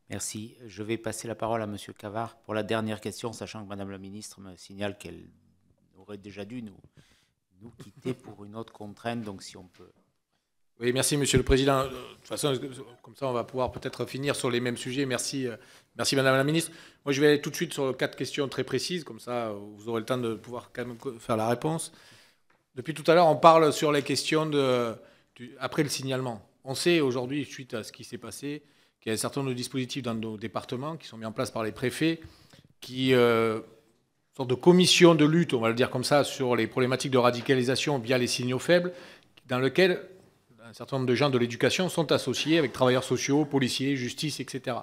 Merci. Je vais passer la parole à Monsieur Cavard pour la dernière question, sachant que Madame la Ministre me signale qu'elle aurait déjà dû nous quitter pour une autre contrainte, donc si on peut. Oui, merci Monsieur le Président. De toute façon, comme ça, on va pouvoir peut-être finir sur les mêmes sujets. Merci, merci Madame la Ministre. Moi, je vais aller tout de suite sur 4 questions très précises, comme ça, vous aurez le temps de pouvoir quand même faire la réponse. Depuis tout à l'heure, on parle sur les questions après le signalement. On sait aujourd'hui, suite à ce qui s'est passé, qu'il y a un certain nombre de dispositifs dans nos départements qui sont mis en place par les préfets, qui sorte de commission de lutte, on va le dire comme ça, sur les problématiques de radicalisation via les signaux faibles, dans lequel un certain nombre de gens de l'éducation sont associés avec travailleurs sociaux, policiers, justice, etc.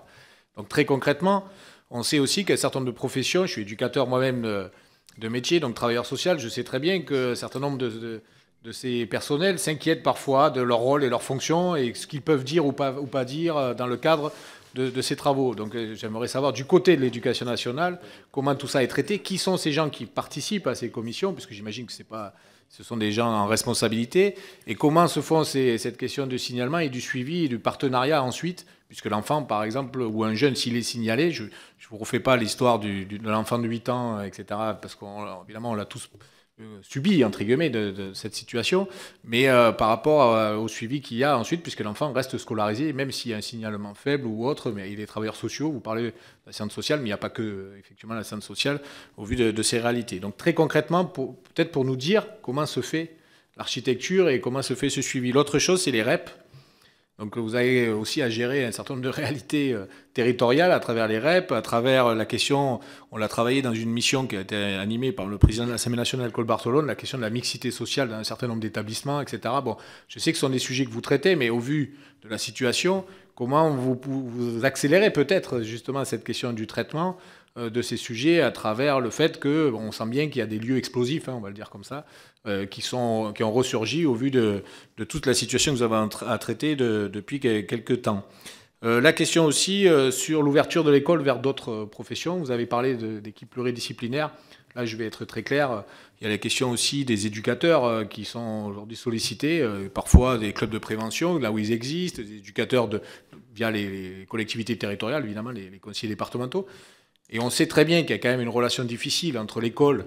Donc très concrètement, on sait aussi qu'un certain nombre de professions, je suis éducateur moi-même de métier, donc travailleur social, je sais très bien qu'un certain nombre de ces personnels s'inquiètent parfois de leur rôle et leur fonction et ce qu'ils peuvent dire ou pas dire dans le cadre de ces travaux. Donc j'aimerais savoir du côté de l'éducation nationale comment tout ça est traité, qui sont ces gens qui participent à ces commissions, puisque j'imagine que ce sont des gens en responsabilité, et comment se font cette question de signalement et du suivi et du partenariat ensuite, puisque l'enfant, par exemple, ou un jeune, s'il est signalé, je ne vous refais pas l'histoire de l'enfant de 8 ans, etc., parce qu'évidemment, on l'a tous subi, entre guillemets, de cette situation, mais par rapport au suivi qu'il y a ensuite, puisque l'enfant reste scolarisé, même s'il y a un signalement faible ou autre, mais il est travailleur sociaux, vous parlez de la science sociale, mais il n'y a pas que, effectivement, la science sociale, au vu de ces réalités. Donc très concrètement, peut-être pour nous dire comment se fait l'architecture et comment se fait ce suivi. L'autre chose, c'est les REP. Donc vous avez aussi à gérer un certain nombre de réalités territoriales à travers les REP, à travers la question, on l'a travaillé dans une mission qui a été animée par le président de l'Assemblée nationale, Cole Bartolone, la question de la mixité sociale dans un certain nombre d'établissements, etc. Bon, je sais que ce sont des sujets que vous traitez, mais au vu de la situation, comment vous accélérez peut-être justement cette question du traitement de ces sujets à travers le fait que on sent bien qu'il y a des lieux explosifs, hein, on va le dire comme ça, qui ont ressurgi au vu de toute la situation que nous avons à traiter depuis quelques temps. La question aussi sur l'ouverture de l'école vers d'autres professions. Vous avez parlé d'équipes pluridisciplinaires. Là, je vais être très clair. Il y a la question aussi des éducateurs qui sont aujourd'hui sollicités, parfois des clubs de prévention, là où ils existent, des éducateurs via les collectivités territoriales, évidemment, les conseillers départementaux. Et on sait très bien qu'il y a quand même une relation difficile entre l'école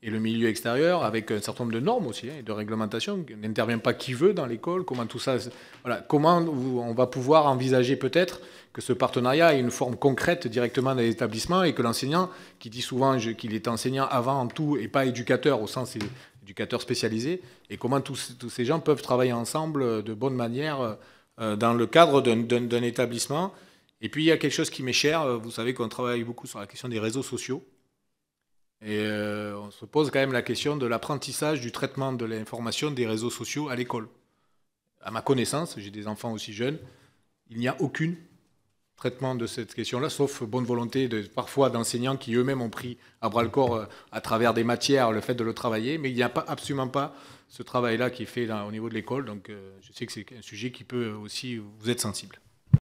et le milieu extérieur, avec un certain nombre de normes aussi, hein, et de réglementations. Il n'intervient pas qui veut dans l'école, comment tout ça... Voilà, comment on va pouvoir envisager peut-être que ce partenariat ait une forme concrète directement dans les établissements et que l'enseignant, qui dit souvent qu'il est enseignant avant tout et pas éducateur au sens éducateur spécialisé, et comment tous ces gens peuvent travailler ensemble de bonne manière dans le cadre d'un établissement. Et puis il y a quelque chose qui m'est cher, vous savez qu'on travaille beaucoup sur la question des réseaux sociaux. Et on se pose quand même la question de l'apprentissage du traitement de l'information des réseaux sociaux à l'école. À ma connaissance, j'ai des enfants aussi jeunes, il n'y a aucun traitement de cette question-là, sauf bonne volonté parfois d'enseignants qui eux-mêmes ont pris à bras-le-corps à travers des matières le fait de le travailler, mais il n'y a absolument pas ce travail-là qui est fait au niveau de l'école. Donc je sais que c'est un sujet qui peut aussi vous être sensible.